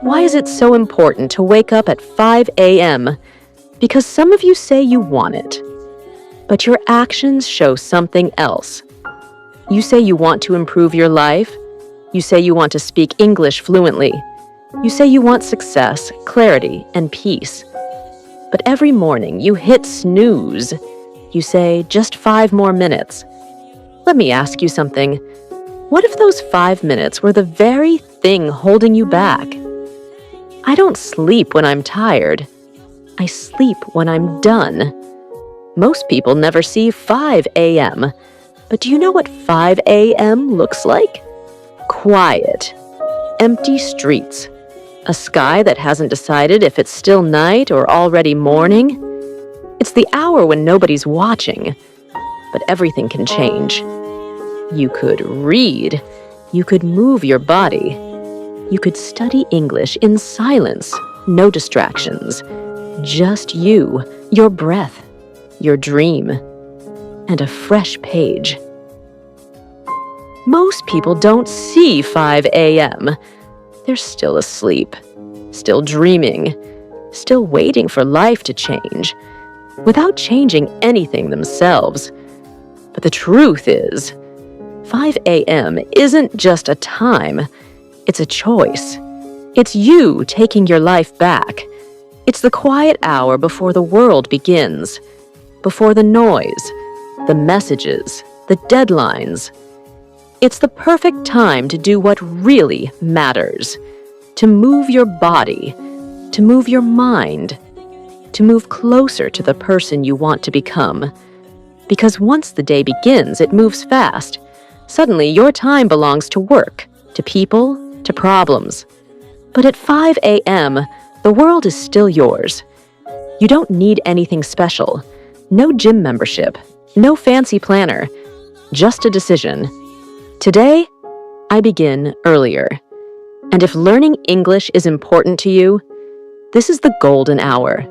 Why is it so important to wake up at 5 a.m.? Because some of you say you want it, but your actions show something else. You say you want to improve your life. You say you want to speak English fluently. You say you want success, clarity, and peace. But every morning you hit snooze. You say, just 5 more minutes. Let me ask you something. What if those 5 minutes were the very thing holding you back? I don't sleep when I'm tired. I sleep when I'm done. Most people never see 5 a.m. But do you know what 5 a.m. looks like? Quiet. Empty streets. A sky that hasn't decided if it's still night or already morning. It's the hour when nobody's watching. But everything can change. You could read. You could move your body. You could study English in silence. No distractions. Just you, your breath, your dream, and a fresh page. Most people don't see 5 a.m. They're still asleep, still dreaming, still waiting for life to change, without changing anything themselves. But the truth is, 5 a.m. isn't just a time, it's a choice. It's you taking your life back. It's the quiet hour before the world begins, before the noise, the messages, the deadlines. It's the perfect time to do what really matters, to move your body, to move your mind, to move closer to the person you want to become. Because once the day begins, it moves fast. Suddenly, your time belongs to work, to people, to problems. But at 5 a.m., the world is still yours. You don't need anything special. No gym membership, no fancy planner, just a decision. Today, I begin earlier. And if learning English is important to you, this is the golden hour.